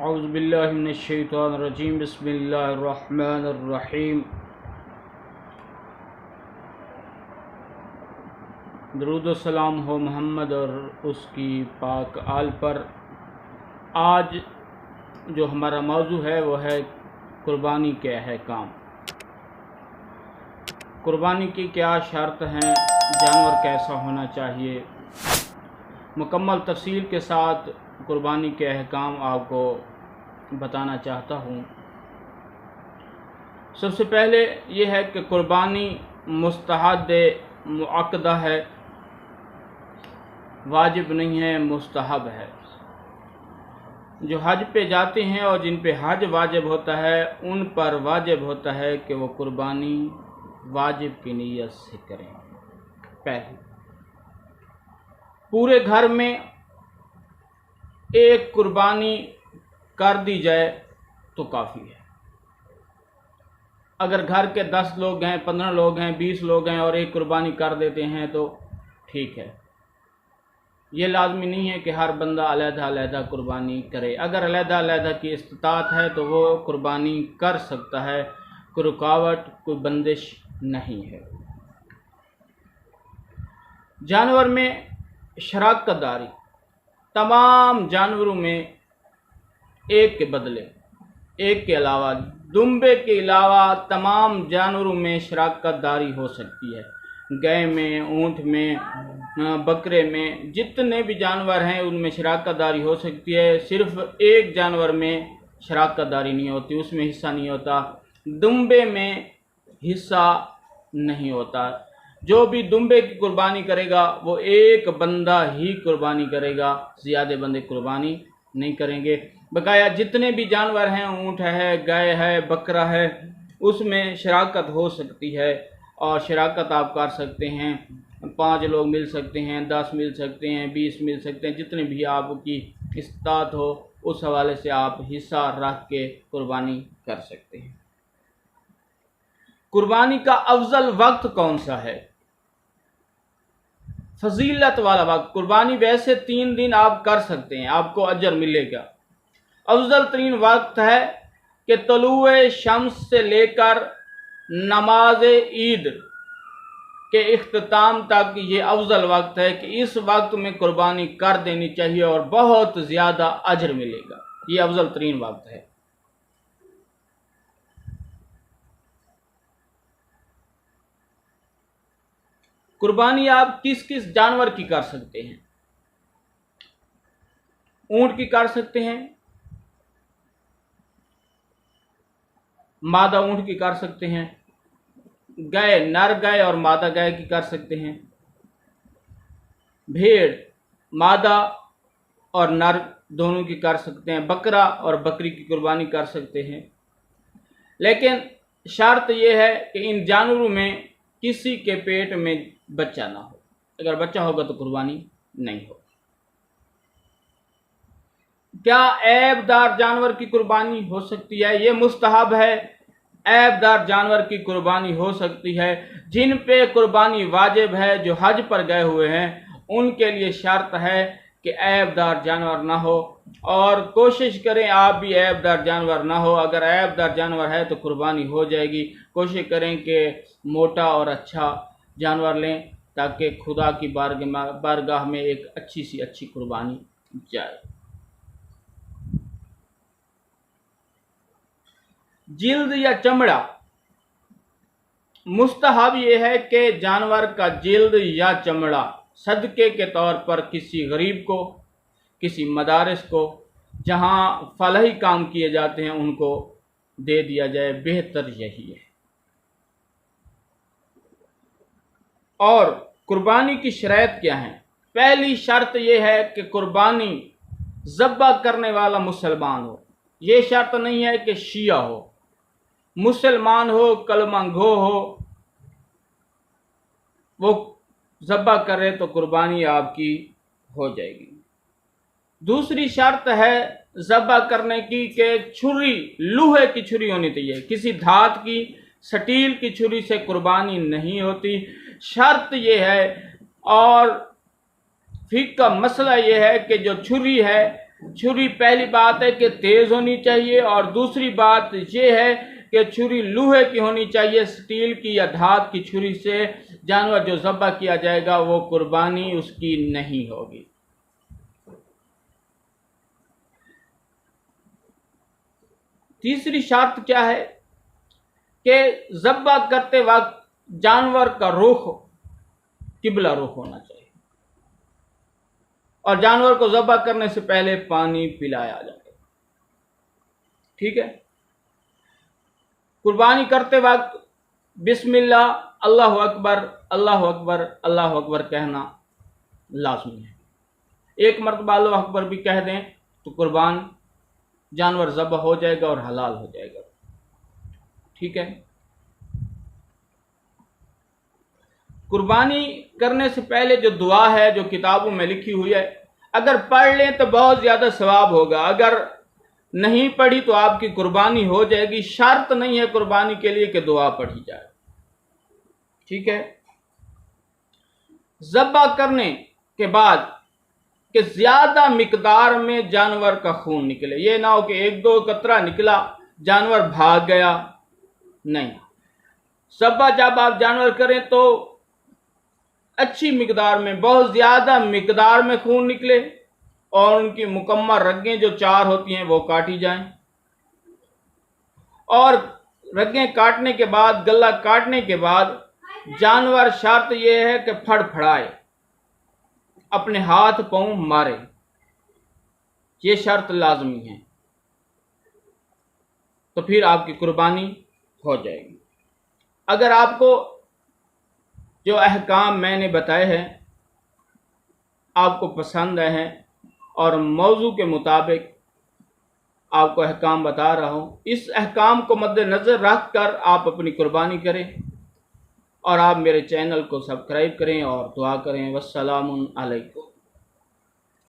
औज़ुबिल्लाहि मिनश्शैतानिर्रजीम बिस्मिल्लाहिर्रहमानिर्रहीम। दरूद व सलाम हो मोहम्मद और उसकी पाक आल पर। आज जो हमारा मौजू है वो है कुर्बानी के अहकाम। कुर्बानी की क्या शर्त हैं, जानवर कैसा होना चाहिए, मुकम्मल तफसील के साथ कुर्बानी के अहकाम आपको बताना चाहता हूँ। सबसे पहले ये है कि कुर्बानी मुस्तहद मुअक्कदा है, वाजिब नहीं है, मुस्तहब है। जो हज पे जाते हैं और जिन पे हज वाजिब होता है उन पर वाजिब होता है कि वो कुर्बानी वाजिब की नीयत से करें। पहले पूरे घर में एक कुर्बानी कर दी जाए तो काफ़ी है। अगर घर के 10 लोग हैं, 15 लोग हैं, 20 लोग हैं और एक कुर्बानी कर देते हैं तो ठीक है। ये लाजमी नहीं है कि हर बंदा अलग-अलग कुर्बानी करे। अगर अलग-अलग की इस्तिताअत है तो वो कुर्बानी कर सकता है, कोई रुकावट, कोई बंदिश नहीं है। जानवर में शराकत दारी, तमाम जानवरों में एक के बदले, एक के अलावा, दुम्बे के अलावा तमाम जानवरों में शराकत दारी हो सकती है। गाय में, ऊँट में, बकरे में, जितने भी जानवर हैं उनमें शराकत दारी हो सकती है। सिर्फ एक जानवर में शराकत दारी नहीं होती, उसमें हिस्सा नहीं होता। दुम्बे में हिस्सा नहीं होता। जो भी दुम्बे की कुर्बानी करेगा वो एक बंदा ही कुर्बानी करेगा, ज़्यादा बंदे कुर्बानी नहीं करेंगे। बकाया जितने भी जानवर हैं, ऊँट है, गाय है, बकरा है, उसमें शराकत हो सकती है और शराकत आप कर सकते हैं। 5 लोग मिल सकते हैं, 10 मिल सकते हैं, 20 मिल सकते हैं, जितने भी आपकी इस्तात हो उस हवाले से आप हिस्सा रख के कुर्बानी कर सकते हैं। कुर्बानी का अफजल वक्त कौन सा है, फजीलत वाला वक्त? कुर्बानी वैसे 3 दिन आप कर सकते हैं, आपको अजर मिलेगा। अफजल तरीन वक्त है कि तलुए शम्स से लेकर नमाज ईद के इख्तिताम तक ये अफजल वक्त है कि इस वक्त में कुर्बानी कर देनी चाहिए और बहुत ज़्यादा अजर मिलेगा। ये अफजल तरीन वक्त है। कुर्बानी आप किस किस जानवर की कर सकते हैं? ऊंट की कर सकते हैं, मादा ऊंट की कर सकते हैं, गाय, नर गाय और मादा गाय की कर सकते हैं, भेड़ मादा और नर दोनों की कर सकते हैं, बकरा और बकरी की कुर्बानी कर सकते हैं। लेकिन शर्त यह है कि इन जानवरों में किसी के पेट में बच्चा ना हो। अगर बच्चा होगा तो कुर्बानी नहीं होगी। क्या ऐबदार जानवर की कुर्बानी हो सकती है? ये मुस्तहब है। ऐबदार जानवर की कुर्बानी हो सकती है। जिन पे कुर्बानी वाजिब है, जो हज पर गए हुए हैं, उनके लिए शर्त है कि ऐबदार जानवर ना हो। और कोशिश करें आप भी ऐबदार जानवर ना हो। अगर ऐबदार जानवर है तो कुर्बानी हो जाएगी। कोशिश करें कि मोटा और अच्छा जानवर लें ताकि खुदा की बारगाह में एक अच्छी सी अच्छी कुर्बानी जाए। जिल्द या चमड़ा, मुस्तहब यह है कि जानवर का जिल्द या चमड़ा सदके के तौर पर किसी गरीब को, किसी मदारिस को, जहां फलाही काम किए जाते हैं, उनको दे दिया जाए। बेहतर यही है। और कुर्बानी की शर्त क्या है? पहली शर्त यह है कि कुर्बानी ज़ब्बा करने वाला मुसलमान हो। ये शर्त नहीं है कि शिया हो, मुसलमान हो, कलमा गो हो, वो ज़ब्बा करे तो कुर्बानी आपकी हो जाएगी। दूसरी शर्त है ज़ब्बा करने की कि छुरी लोहे की छुरी होनी चाहिए, किसी धात की, स्टील की छुरी से कुर्बानी नहीं होती। शर्त यह है और फिक़्ह का मसला यह है कि जो छुरी है छुरी पहली बात है कि तेज़ होनी चाहिए, और दूसरी बात ये है कि छुरी लोहे की होनी चाहिए, स्टील की या धात की छुरी से जानवर जो ज़ब्ह किया जाएगा वो कुर्बानी उसकी नहीं होगी। तीसरी शर्त क्या है कि ज़ब्ह करते वक्त जानवर का रुख किबला रुख होना चाहिए, और जानवर को ज़ब्ह करने से पहले पानी पिलाया जाए। ठीक है। कुर्बानी करते वक्त बिस्मिल्लाह, अल्लाह अकबर, अल्लाह अकबर, अल्लाह अकबर कहना लाजमी है। एक मरतबा अल्लाह अकबर भी कह दें तो कुर्बान जानवर ज़ब्ह हो जाएगा और हलाल हो जाएगा। ठीक है। कुर्बानी करने से पहले जो दुआ है जो किताबों में लिखी हुई है, अगर पढ़ लें तो बहुत ज़्यादा सवाब होगा, अगर नहीं पढ़ी तो आपकी कुर्बानी हो जाएगी। शर्त नहीं है कुर्बानी के लिए कि दुआ पढ़ी जाए। ठीक है। ज़ब्ह करने के बाद कि ज़्यादा मिकदार में जानवर का खून निकले, ये ना हो कि एक दो कतरा निकला जानवर भाग गया, नहीं। ज़ब्ह जब आप जानवर करें तो अच्छी मिकदार में, बहुत ज़्यादा मिकदार में खून निकले और उनकी मुकम्मल रगें जो 4 होती हैं वो काटी जाएं, और रगें काटने के बाद, गला काटने के बाद जानवर शर्त यह है कि फड़फड़ाए, अपने हाथ पांव मारे, ये शर्त लाजमी है, तो फिर आपकी कुर्बानी हो जाएगी। अगर आपको जो अहकाम मैंने बताए हैं आपको पसंद आए हैं और मौजू के मुताबिक आपको अहकाम बता रहा हूँ, इस अहकाम को मद्देनज़र रख कर आप अपनी कुर्बानी करें, और आप मेरे चैनल को सब्सक्राइब करें और दुआ करें। वस्सलामु अलैकुम।